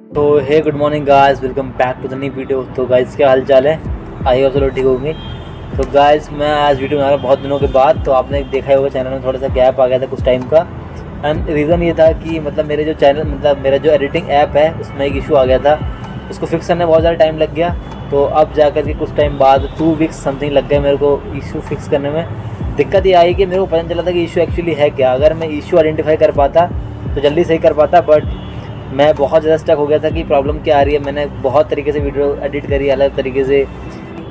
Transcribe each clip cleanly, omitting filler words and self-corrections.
तो hey good morning guys, welcome back to the new video. तो guys क्या हाल चाल है? आई होप चलो ठीक होंगे। तो गाइस मैं आज वीडियो बना रहा हूँ बहुत दिनों के बाद। तो आपने देखा ही होगा चैनल में थोड़ा सा गैप आ गया था कुछ टाइम का। एंड रीज़न ये था कि मतलब मेरे जो चैनल मेरा जो एडिटिंग ऐप है उसमें एक इशू आ गया था। उसको फिक्स करने में बहुत ज़्यादा टाइम लग गया। तो अब जा कर के कुछ टाइम बाद 2 वीक्स समथिंग लग गए मेरे को इशू फिक्स करने में। दिक्कत ये आई कि मेरे को पता नहीं चला था कि इशू एक्चुअली है क्या। अगर मैं इशू आइडेंटिफाई कर पाता तो जल्दी सही कर पाता, बट मैं बहुत ज़्यादा स्टक हो गया था कि प्रॉब्लम क्या आ रही है। मैंने बहुत तरीके से वीडियो एडिट करी, अलग तरीके से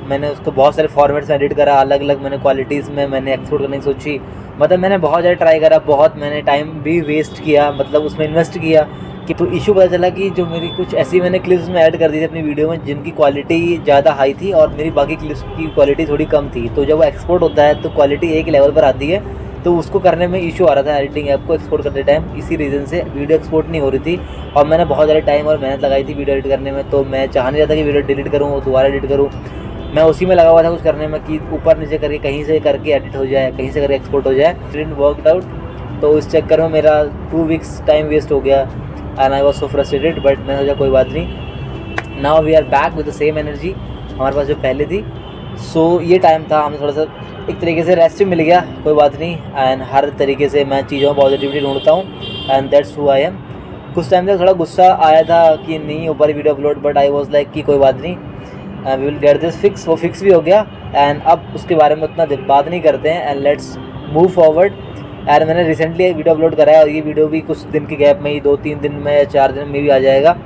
मैंने उसको बहुत सारे फॉर्मेट्स में एडिट करा, अलग अलग मैंने क्वालिटीज़ में मैंने एक्सपोर्ट करने की सोची। मतलब मैंने बहुत ज़्यादा ट्राई करा, बहुत मैंने टाइम भी वेस्ट किया, मतलब उसमें इन्वेस्ट किया कि तो इशू पता चला कि जो मेरी कुछ ऐसी मैंने क्लिप्स में ऐड कर दी थी अपनी वीडियो में जिनकी क्वालिटी ज़्यादा हाई थी और मेरी बाकी क्लिप्स की क्वालिटी थोड़ी कम थी। तो जब वो एक्सपोर्ट होता है तो क्वालिटी एक लेवल पर आती है, तो उसको करने में इशू आ रहा था एडिटिंग ऐप को एक्सपोर्ट करते टाइम। इसी रीज़न से वीडियो एक्सपोर्ट नहीं हो रही थी और मैंने बहुत ज़्यादा टाइम और मेहनत लगाई थी वीडियो एडिट करने में। तो मैं चाह नहीं रहा था कि वीडियो डिलीट करूँ और दोबारा एडिट करूँ। मैं उसी में लगा हुआ था कुछ करने में कि ऊपर नीचे करके कहीं से करके एडिट हो जाए, कहीं से करके एक्सपोर्ट हो जाए। Didn't work out. तो इस चक्कर में मेरा 2 वीक्स टाइम वेस्ट हो गया and I was so frustrated. But मैंने सोचा कोई बात नहीं, now we are back with the same energy हमारे पास जो पहले थी। सो ये टाइम था, हमें थोड़ा सा एक तरीके से रेस्ट भी मिल गया, कोई बात नहीं। एंड हर तरीके से मैं चीज़ों में पॉजिटिविटी ढूंढता हूँ and that's who I am. कुछ टाइम तक थोड़ा गुस्सा आया था कि नहीं हो पा रही video upload, but I was like कि कोई बात नहीं, we will get this fix. वो फिक्स भी हो गया एंड अब उसके बारे में उतना बात नहीं करते हैं and let's move forward. And मैंने रिसेंटली एक वीडियो अपलोड करा है और ये वीडियो भी कुछ दिन के गैप में ही 2-3 दिन में या 4 दिन में भी आ जाएगा,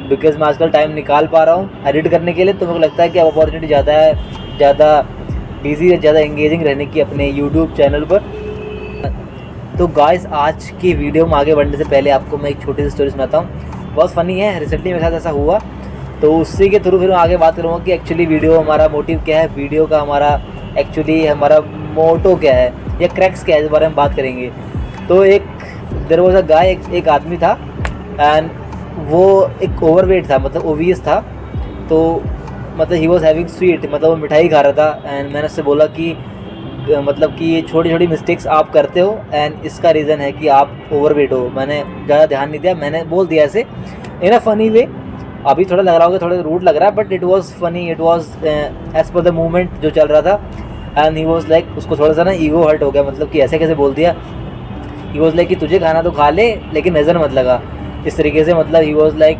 बिकॉज मैं आजकल टाइम निकाल पा रहा हूँ एडिट करने के लिए। तो मेरे को लगता है कि अब अपॉर्चुनिटी ज़्यादा है, ज़्यादा बिजी है, ज़्यादा एंगेजिंग रहने की अपने यूट्यूब चैनल पर। तो गाइस आज की वीडियो में आगे बढ़ने से पहले आपको मैं एक छोटी सी स्टोरी सुनाता हूँ। बहुत फ़नी है, रिसेंटली मेरे साथ ऐसा हुआ। तो उसी के थ्रू फिर मैं आगे बात करूँगा कि एक्चुअली वीडियो हमारा मोटिव क्या है, वीडियो का हमारा एक्चुअली हमारा मोटो क्या है या क्रैक्स क्या है, इस बारे में बात करेंगे। तो एक देयर वाज अ गाय, एक आदमी था एंड वो एक ओवरवेट था, मतलब ओवीएस था। तो मतलब ही वॉज हैविंग स्वीट, मतलब वो मिठाई खा रहा था। एंड मैंने उससे बोला कि मतलब कि ये छोटी छोटी मिस्टेक्स आप करते हो एंड इसका रीज़न है कि आप ओवरवेट हो। मैंने ज़्यादा ध्यान नहीं दिया, मैंने बोल दिया ऐसे इन अ फ़नी वे। अभी थोड़ा लग रहा होगा, थोड़ा रूड लग रहा है, but it was funny, it was as per the movement जो चल रहा था। एंड ही वॉज लाइक, उसको थोड़ा सा ना ईगो हर्ट हो गया, मतलब कि ऐसे कैसे बोल दिया। ही वॉज लाइक कि तुझे खाना तो खा ले लेकिन नज़र मत लगा, इस तरीके से। मतलब ही वॉज लाइक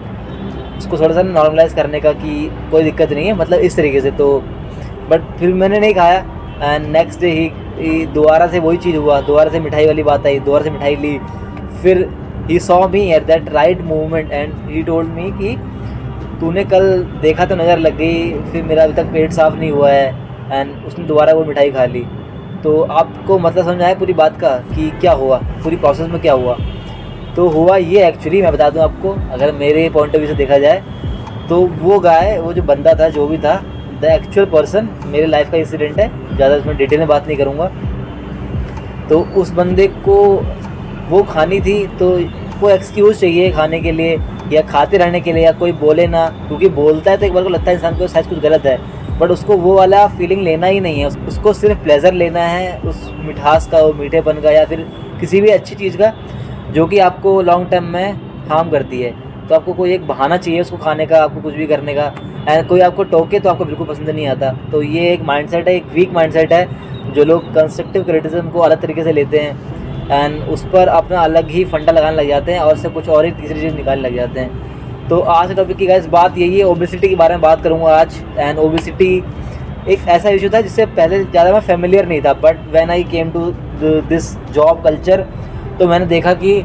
उसको थोड़ा सा नॉर्मलाइज़ करने का कि कोई दिक्कत नहीं है, मतलब इस तरीके से। तो बट फिर मैंने नहीं खाया एंड नेक्स्ट डे ही दोबारा से वही चीज़ हुआ, दोबारा से मिठाई वाली बात आई, दोबारा से मिठाई ली। फिर he saw me at that right movement and he told me कि तूने कल देखा तो नज़र लग गई, फिर मेरा अभी तक पेट साफ़ नहीं हुआ है। एंड उसने दोबारा वो मिठाई खा ली। तो आपको मतलब समझ आया पूरी बात का कि क्या हुआ, पूरी प्रोसेस में क्या हुआ। तो हुआ ये, एक्चुअली मैं बता दूं आपको, अगर मेरे पॉइंट ऑफ व्यू से देखा जाए तो वो गाय, वो जो बंदा था, जो भी था, द एक्चुअल पर्सन, मेरे लाइफ का इंसिडेंट है, ज़्यादा इसमें डिटेल में बात नहीं करूँगा। तो उस बंदे को वो खानी थी, तो वो एक्सक्यूज़ चाहिए खाने के लिए या खाते रहने के लिए, या कोई बोले ना, क्योंकि बोलता है तो एक बार को लगता है इंसान को शायद कुछ गलत है, बट उसको वो वाला फीलिंग लेना ही नहीं है। उसको सिर्फ प्लेजर लेना है उस मिठास का, वो मीठेपन का, या फिर किसी भी अच्छी चीज़ का जो कि आपको लॉन्ग टर्म में हार्म करती है। तो आपको कोई एक बहाना चाहिए उसको खाने का, आपको कुछ भी करने का। एंड कोई आपको टोके तो आपको बिल्कुल पसंद नहीं आता। तो ये एक माइंडसेट है, एक वीक माइंडसेट है, जो लोग कंस्ट्रक्टिव क्रिटिसिज्म को अलग तरीके से लेते हैं एंड उस पर अपना अलग ही फंडा लगाने लग जाते हैं और उससे कुछ और ही तीसरी चीज़ निकालने लग जाते हैं। तो आज के टॉपिक की गाइस बात यही है, ओबेसिटी के बारे में बात करूँगा आज। एंड ओबेसिटी एक ऐसा इशू था जिससे पहले ज़्यादा मैं फेमिलियर नहीं था, but when I came to this job culture तो मैंने देखा कि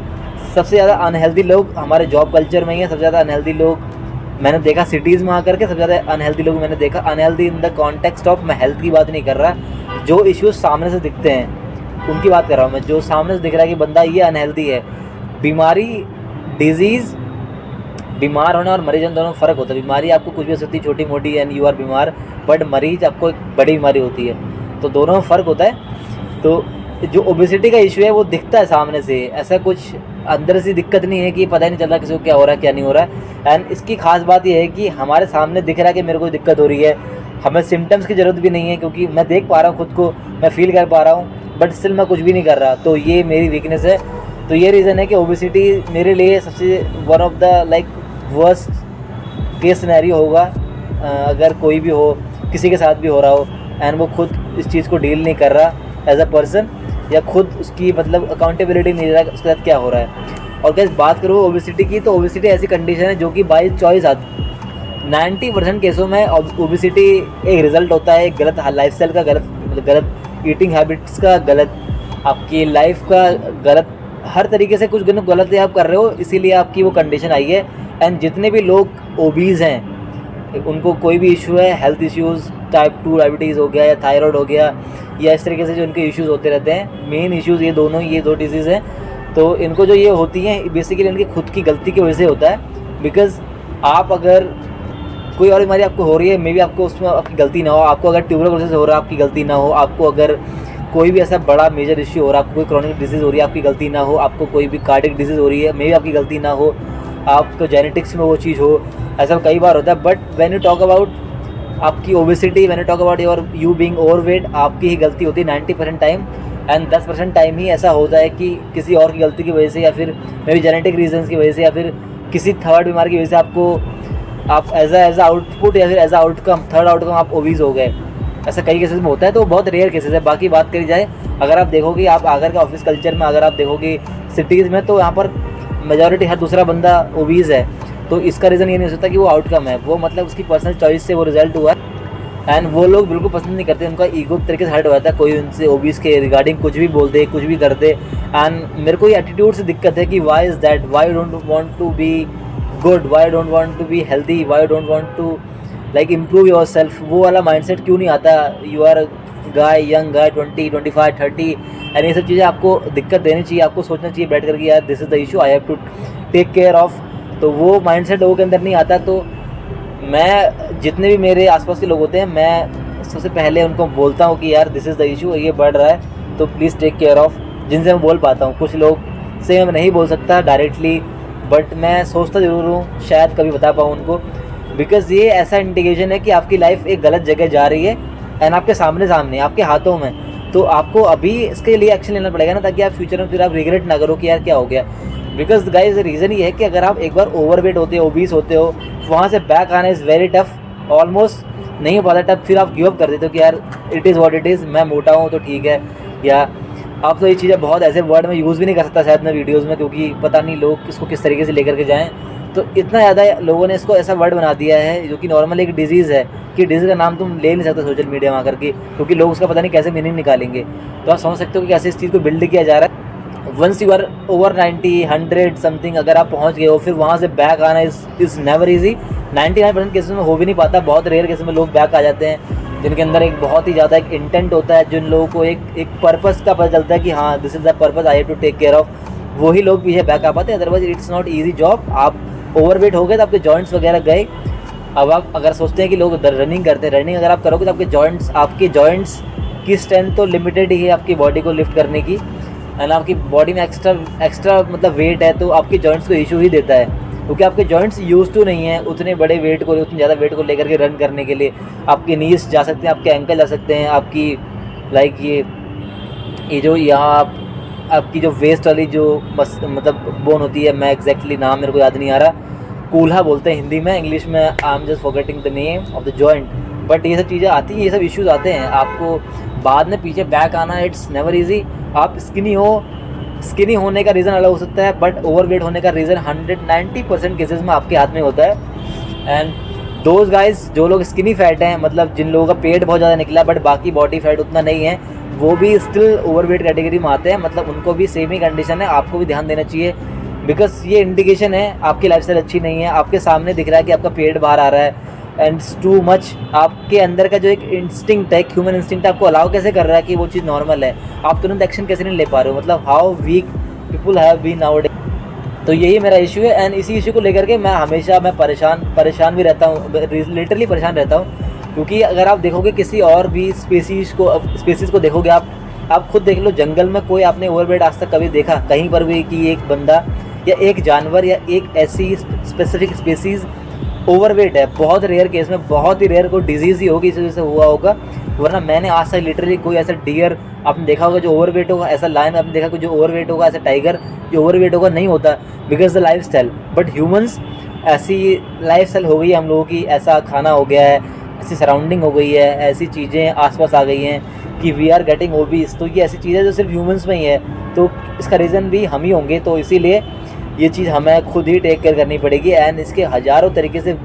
सबसे ज़्यादा अनहेल्दी लोग हमारे जॉब कल्चर में ही हैं। सबसे ज़्यादा अनहेल्दी लोग मैंने देखा सिटीज़ में आकर के, सबसे ज़्यादा अनहेल्दी लोग मैंने देखा। Unhealthy in the context of, मैं हेल्थ की बात नहीं कर रहा, जो इश्यूज सामने से दिखते हैं उनकी बात कर रहा हूँ मैं। जो सामने से दिख रहा है कि बंदा ये अनहेल्दी है, बीमारी, डिजीज़, बीमार होना और मरीज होना दोनों फ़र्क होता है। बीमारी आपको कुछ भी हो सकती है, छोटी मोटी, एंड यू आर बीमार, बट मरीज आपको एक बड़ी बीमारी होती है, तो दोनों में फ़र्क होता है। तो जो ओबेसिटी का इशू है वो दिखता है सामने से, ऐसा कुछ अंदर से दिक्कत नहीं है कि पता ही नहीं चल रहा किसी को क्या हो रहा है क्या नहीं हो रहा है। एंड इसकी खास बात यह है कि हमारे सामने दिख रहा है कि मेरे को दिक्कत हो रही है, हमें सिम्टम्स की ज़रूरत भी नहीं है क्योंकि मैं देख पा रहा हूँ खुद को, मैं फील कर पा रहा हूँ, बट स्टिल मैं कुछ भी नहीं कर रहा। तो ये मेरी वीकनेस है। तो ये रीज़न है कि ओबेसिटी मेरे लिए सबसे one of the like worst case scenario होगा अगर कोई भी हो, किसी के साथ भी हो रहा हो एंड वो खुद इस चीज़ को डील नहीं कर रहा एज अ पर्सन, या खुद उसकी मतलब अकाउंटेबिलिटी नहीं ले रहा उसके साथ क्या हो रहा है। और कैसे बात करूँ ओबेसिटी की, तो ओबेसिटी ऐसी कंडीशन है जो कि बाई चॉइस आती 90% केसों में ओबेसिटी एक रिज़ल्ट होता है एक गलत लाइफस्टाइल का, गलत ईटिंग हैबिट्स का, गलत आपकी लाइफ का, गलत हर तरीके से कुछ गलत आप कर रहे हो, इसीलिए आपकी वो कंडीशन आई है। एंड जितने भी लोग ओबीज़ हैं, उनको कोई भी इशू है, हेल्थ इश्यूज़, टाइप 2 डायबिटीज़ हो गया या थायराइड हो गया, या इस तरीके से जो उनके इश्यूज़ होते रहते हैं, मेन इश्यूज़ ये दो डिजीज़ हैं। तो इनको जो ये होती हैं बेसिकली इनकी खुद की गलती की वजह से होता है। बिकॉज़ आप अगर कोई और बीमारी आपको हो रही है, मे बी आपको उसमें आपकी गलती ना हो, आपको अगर ट्यूबरकुलोसिस हो रहा है आपकी गलती ना हो, आपको अगर कोई भी ऐसा बड़ा मेजर इश्यू हो रहा है, आपको कोई क्रॉनिक डिजीज़ हो रही है आपकी गलती ना हो, आपको कोई भी कार्डियक डिजीज़ हो रही है मे बी आपकी गलती ना हो, आपको जेनेटिक्स में वो चीज़ हो, ऐसा कई बार होता है। But when you talk about आपकी obesity, when you talk about you being overweight, आपकी ही गलती होती है 90% टाइम। एंड 10% टाइम ही ऐसा होता है कि किसी और की गलती की वजह से, या फिर मे बी जेनेटिक रीजंस की वजह से, या फिर किसी थर्ड बीमारी की वजह से आप एज अ आउटपुट या फिर as a outcome, third outcome आप ओबीज़ हो गए। ऐसा कई केसेस में होता है, तो बहुत रेयर केसेस है। बाकी बात करी जाए, अगर आप देखोगे आप आगर के ऑफिस कल्चर में, अगर आप देखोगे सिटीज़ में, तो यहाँ पर मेजॉरिटी हर दूसरा बंदा ओबीज़ है। तो इसका रीज़न ये नहीं हो सकता कि वो आउटकम है, वो मतलब उसकी पर्सनल चॉइस से वो रिजल्ट हुआ है। एंड वो लोग बिल्कुल पसंद नहीं करते, उनका ईगो तरीके से हर्ट हो जाता है, कोई उनसे ओबीज़ के रिगार्डिंग कुछ भी बोल दे, कुछ भी कर दे। एंड मेरे को ये एटीट्यूड से दिक्कत है कि why is that, why don't want to be good, why don't want to be healthy, why don't want to like improve your self. वो वाला माइंडसेट क्यों नहीं आता? You are guy, young guy, 20, 25, 30, and ये सब चीज़ें आपको दिक्कत देनी चाहिए, आपको सोचना चाहिए बैठ कर कि यार this is the issue, I have to take care of. तो वो माइंडसेट लोगों के अंदर नहीं आता। तो मैं जितने भी मेरे आसपास के लोग होते हैं, मैं सबसे पहले उनको बोलता हूँ कि यार दिस इज़ द इशू, ये बढ़ रहा है, तो प्लीज़ टेक केयर ऑफ। जिनसे मैं बोल पाता हूँ, कुछ लोग से मैं नहीं बोल सकता डायरेक्टली, बट मैं सोचता ज़रूर हूँ शायद कभी बता पाऊँ उनको। बिकॉज़ ये ऐसा इंडिकेशन है कि आपकी लाइफ एक गलत जगह जा रही है एंड आपके सामने आपके हाथों में। तो आपको अभी इसके लिए एक्शन लेना पड़ेगा ना, ताकि आप फ्यूचर में फिर आप रिग्रेट ना करो कि यार क्या हो गया। बिकॉज गाइज रीज़न ये है कि अगर आप एक बार ओवरवेट होते हो, ओबीस होते हो, वहाँ से बैक आना इज़ वेरी टफ, ऑलमोस्ट नहीं हो पाता टफ। फिर आप गिव अप कर देते हो कि यार it is what it is, मैं मोटा हूँ तो ठीक है। या आप तो ये चीज़ें बहुत ऐसे वर्ड में यूज़ भी नहीं कर सकता शायद मैं वीडियोज़ में, क्योंकि पता नहीं लोग इसको किस तरीके से लेकर के जाएँ। तो इतना ज़्यादा लोगों ने इसको ऐसा वर्ड बना दिया है जो कि नॉर्मल एक डिजीज़ है, कि डिजीज़ का नाम तुम ले नहीं सकते सोशल मीडिया में आकर के, क्योंकि लोग उसका पता नहीं कैसे मीनिंग निकालेंगे। तो आप समझ सकते हो कि कैसे इस चीज़ को बिल्ड किया जा रहा है। Once you are over 90, 100 something अगर आप पहुंच गए हो, फिर वहाँ से बैक आना इज़ नेवर ईजी। 99% केसेस में हो भी नहीं पाता। बहुत रेयर केसेस में लोग बैक आ जाते हैं जिनके अंदर एक बहुत ही ज़्यादा एक इंटेंट होता है, जिन लोगों को एक पर्पस का पता चलता है कि हाँ this is the purpose, I have to take care of, वही लोग पीछे बैक आ पाते हैं। Otherwise it's not easy job. आप ओवरवेट हो गए तो आपके जॉइंट्स वगैरह गए। अब आप अगर सोचते हैं कि लोग रनिंग करते हैं, रनिंग अगर आप करोगे तो आपके जॉइंट्स की स्ट्रेंथ तो लिमिटेड ही है आपकी बॉडी को लिफ्ट करने की, एंड आपकी बॉडी में एक्स्ट्रा मतलब वेट है, तो आपके जॉइंट्स को इशू ही देता है, क्योंकि आपके जॉइंट्स यूज टू नहीं है उतने बड़े वेट को, उतने ज़्यादा वेट को लेकर के रन करने के लिए। आपके नीज जा सकते हैं, आपके एंकल जा सकते हैं, आपकी लाइक ये जो यहाँ आपकी जो वेस्ट वाली जो मतलब बोन होती है, मैं एग्जैक्टली नाम मेरे को याद नहीं आ रहा, कूल्हा बोलते हैं हिंदी में, इंग्लिश में I am just forgetting the name of the joint. But ये सब चीज़ें आती हैं, ये सब इश्यूज़ आते हैं, आपको बाद में पीछे बैक आना इट्स नेवर ईजी। आप स्किनी होने का रीज़न अलग हो सकता है, बट ओवरवेट होने का रीज़न 190% केसेस में आपके हाथ में होता है। एंड दोज गाइज जो लोग स्किनी फैट हैं, मतलब जिन लोगों का पेट बहुत ज़्यादा निकला बट बाकी बॉडी फैट उतना नहीं है, वो भी स्टिल ओवरवेट कैटेगरी में आते हैं। मतलब उनको भी सेम ही कंडीशन है, आपको भी ध्यान देना चाहिए। बिकॉज ये इंडिकेशन है आपकी लाइफस्टाइल अच्छी नहीं है, आपके सामने दिख रहा है कि आपका पेट बाहर आ रहा है एंड टू मच, आपके अंदर का जो एक इंस्टिंक्ट है, ह्यूमन इंस्टिंक्ट आपको अलाउ कैसे कर रहा है कि वो चीज़ नॉर्मल है, आप तुरंत एक्शन कैसे नहीं ले पा रहे हो। मतलब how weak people have been nowadays. तो यही मेरा इशू है, एंड इसी इशू को लेकर के मैं हमेशा परेशान भी रहता हूँ, लिटरली परेशान रहता हूँ। क्योंकि अगर आप देखोगे किसी और भी स्पीसीज़ को देखोगे, आप खुद देख लो, जंगल में कोई आपने ओवरवेट आज तक कभी देखा कहीं पर भी कि एक बंदा या एक जानवर या एक ऐसी स्पेसिफिक स्पीसीज़ ओवरवेट है? बहुत रेयर केस में, बहुत ही रेयर कोई डिजीज़ ही होगी इस वजह से हुआ होगा, वरना मैंने आज तक लिटरली कोई ऐसा डियर आपने देखा होगा जो ओवरवेट होगा, ऐसा लायन आपने देखा जो ओवरवेट होगा, ऐसा टाइगर जो ओवरवेट होगा नहीं होता, because the life style. But humans ऐसी लाइफस्टाइल हो गई है हम लोगों की, ऐसा खाना हो गया है, ऐसी सराउंडिंग हो गई है, ऐसी चीज़ें आसपास आ गई हैं कि वी आर गेटिंग ओबीस। तो ये ऐसी चीज़ें जो सिर्फ ह्यूमंस में ही है, तो इसका रीज़न भी हम ही होंगे। तो इसीलिए ये चीज़ हमें खुद ही टेक केयर करनी पड़ेगी। एंड इसके हज़ारों तरीके से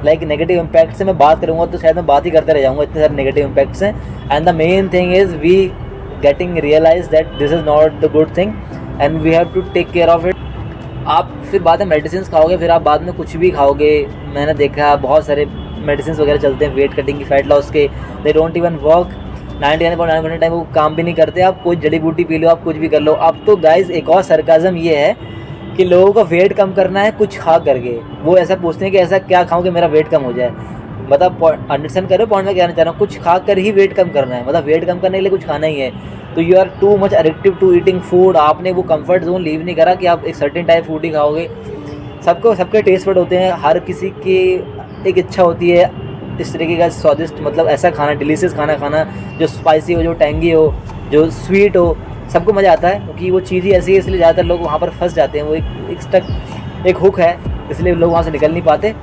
लाइक नेगेटिव इम्पैक्ट से मैं बात करूँगा तो शायद मैं बात ही करते रह जाऊँगा, इतने सारे नेगेटिव इम्पैक्ट्स हैं। And the main thing is we getting realize that this is not the good thing and we have to take care of it. आप फिर बाद में मेडिसिन खाओगे, फिर आप बाद में कुछ भी खाओगे। मैंने देखा बहुत सारे मेडिसिन वगैरह चलते हैं वेट कटिंग की, फैट लॉस के, they don't even work. 99.9% time वो काम भी नहीं करते। आप कोई जड़ी बूटी पी लो, आप कुछ भी कर लो। अब तो गाइज एक और सरकाज़म ये है कि लोगों को वेट कम करना है कुछ खा करके। वो ऐसा पूछते हैं कि ऐसा क्या खाऊं कि मेरा वेट कम हो जाए। मतलब अंडरस्टैंड करो पॉइंट में कहना चाह रहा हूँ, कुछ खा कर ही वेट कम करना है। मतलब वेट कम करने के लिए कुछ खाना ही है। तो you are too much addictive to eating food. आपने वो कंफर्ट जोन लीव नहीं करा कि आप एक सर्टेन टाइप फूड ही खाओगे। सबके टेस्ट बड होते हैं, हर किसी की एक इच्छा होती है इस तरीके का स्वादिष्ट, मतलब ऐसा खाना, डिलीशियस खाना जो स्पाइसी हो, जो टैंगी हो, जो स्वीट हो। सबको मज़ा आता है क्योंकि वो चीज़ ही ऐसी है, इसलिए ज़्यादातर लोग वहाँ पर फंस जाते हैं। वो एक हुक है, इसलिए लोग वहाँ से निकल नहीं पाते।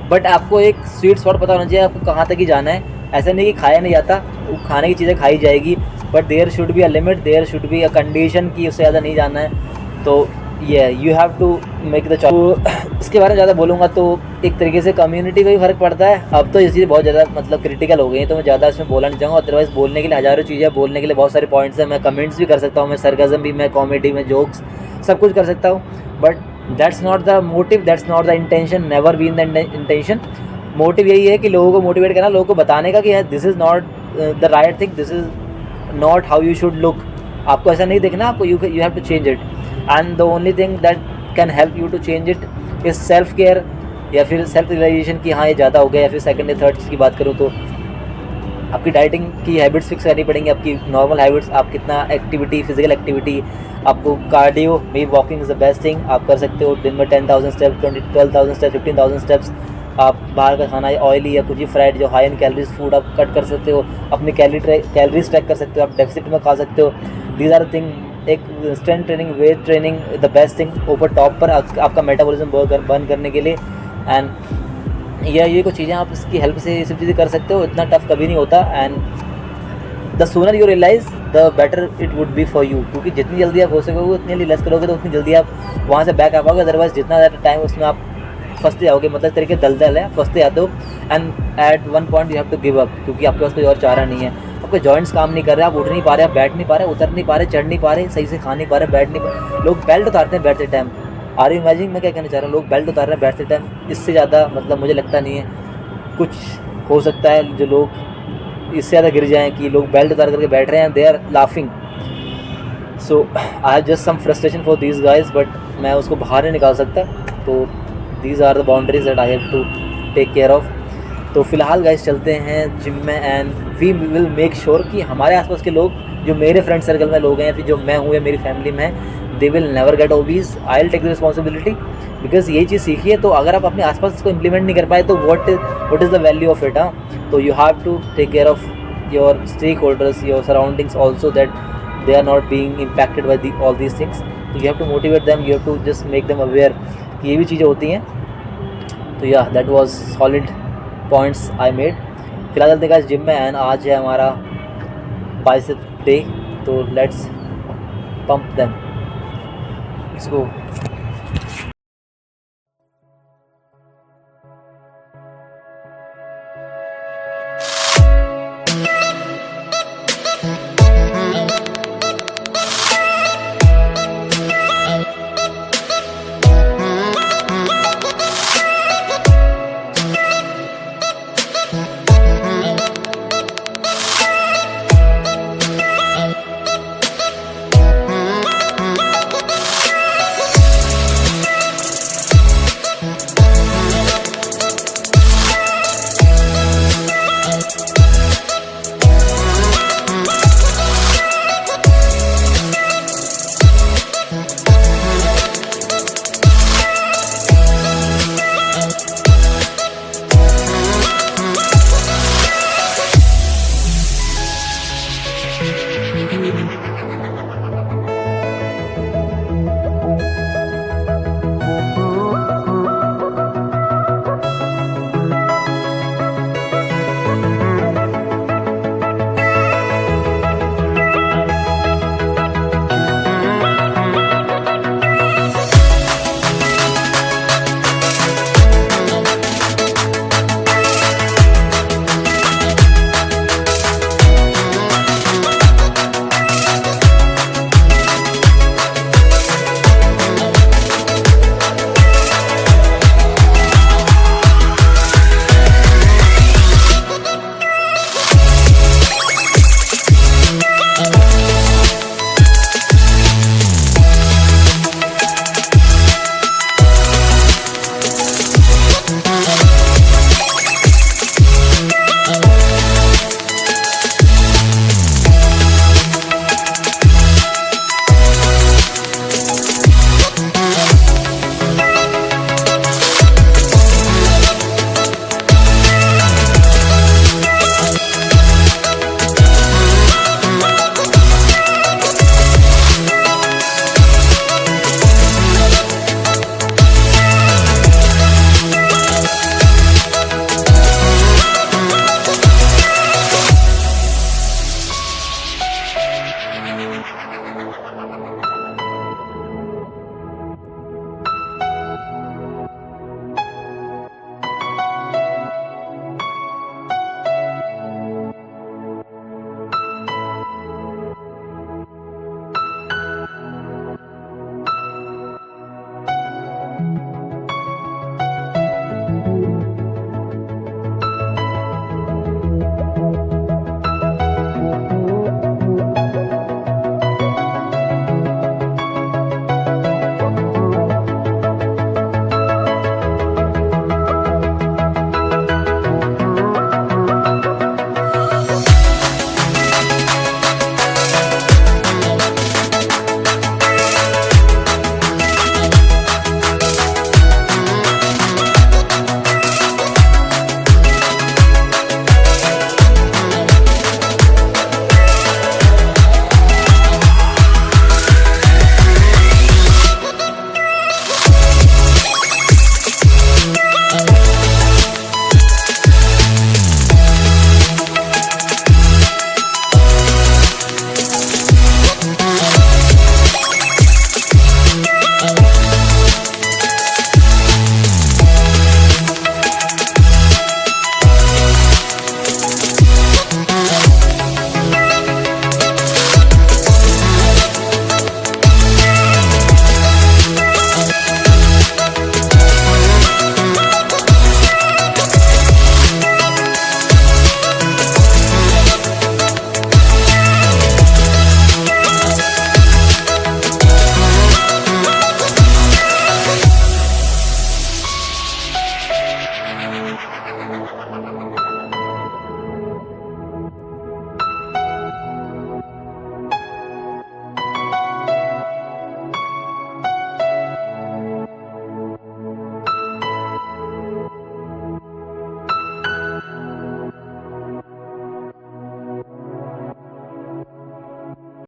बट आपको एक स्वीट स्पॉट पता होना चाहिए आपको कहाँ तक ही जाना है। ऐसा नहीं कि खाया नहीं जाता, वो खाने की चीज़ें खाई जाएगी, but there should be a limit, there should be a condition कि उससे ज़्यादा नहीं जाना है। तो ये you have to make the choice. इसके बारे में ज़्यादा बोलूँगा तो एक तरीके से कम्युनिटी का भी फ़र्क पड़ता है। अब तो ये चीज़ बहुत ज़्यादा मतलब क्रिटिकल हो गई है, तो मैं ज़्यादा इसमें बोलना नहीं चाहूँगा। अदरवाइज़ बोलने के लिए हज़ारों चीज़ें, बोलने के लिए बहुत सारे पॉइंट्स हैं। मैं कमेंट्स भी कर सकता हूँ, मैं सरकाज़म भी, मैं कॉमेडी में जोक्स, सब कुछ कर सकता हूँ। But that's not the motive, that's not the intention, never been the intention. Motive यही है कि लोगों को मोटिवेट करना, लोगों को बताने का कि this is not the right thing, this is not how you should look. आपको ऐसा नहीं देखना, आपको you have to change it. And the only thing that can help you to change it is self care, या फिर self realisation कि हाँ ये ज़्यादा हो गया। या फिर सेकंड या थर्ड चीज़ की बात करूँ तो आपकी डाइटिंग की हैबिट्स फिक्स करनी पड़ेंगी, आपकी नॉर्मल हैबिट्स। आप कितना एक्टिविटी, फिजिकल एक्टिविटी, आपको cardio, may walking is the best thing. आप कर सकते हो दिन में 10,000 स्टेप्स, 12,000 स्टेप्स, 15,000 स्टेप्स। आप बाहर का खाना ऑयली या कुछ ही फ्राइड जो हाई इन कैलोरीज फूड आप कट कर सकते हो। अपनी कैलोरीज ट्रैक कर सकते हो, आप डेफिसिट में खा सकते हो। These are thing. एक strength training, weight training the best thing ऊपर टॉप पर आपका मेटाबॉलिज्म बर्न करने के लिए। एंड ये कुछ चीज़ें आप इसकी हेल्प से ये सब चीज़ें कर सकते हो। इतना टफ कभी नहीं होता। And the sooner you realize the better it would be for you, क्योंकि जितनी जल्दी आप हो सकोगे उतनी रियलाइज करोगे तो उतनी जल्दी आप वहाँ से बैक आ पाओगे। अदरवाइज जितना ज़्यादा टाइम उसमें आप फंसते जाओगे, मतलब तरीके दलदल है, फंसते जाते हो। And at one point you have to give up, क्योंकि आपके पास कोई और चारा नहीं है। आपके जॉइंट्स काम नहीं कर रहे, आप उठ नहीं पा रहे, आप बैठ नहीं पा रहे, उतर नहीं पा रहे, चढ़ नहीं पा रहे, सही से खा नहीं पा रहे, बैठ नहीं पा रहे। लोग बेल्ट उतारते हैं बैठते टाइम। आर यू इमेजिन मैं क्या कहना चाह रहा हूँ? लोग बेल्ट उतार रहे हैं बैठते टाइम। इससे ज़्यादा मतलब मुझे लगता नहीं है कुछ हो सकता है जो लोग इससे ज़्यादा गिर जाएँ कि लोग बेल्ट उतार करके बैठ रहे हैं, they are laughing. So I have just some frustration for these guys, but मैं उसको बाहर नहीं निकाल सकता। तो these are the boundaries that I have to take care of. तो फिलहाल गाइज चलते हैं जिम में, and we will make sure कि हमारे आसपास के लोग, जो मेरे फ्रेंड सर्कल में लोग हैं या फिर जो मैं हूँ या मेरी फैमिली में है, they will never get obese. I will take the responsibility, because यही चीज़ सीखी है। तो अगर आप अपने आसपास इसको इम्प्लीमेंट नहीं कर पाए तो what is the value of it? तो you have to take care of your stakeholders, your surroundings also, that they are not being impacted by all these things. So you have to motivate them, you have to just make them aware कि ये भी चीज़ें होती हैं। तो या that was solid points I made. फिलहाल चलते हैं जिम में, एंड आज है हमारा बाइसेप डे, तो let's pump them, let's go.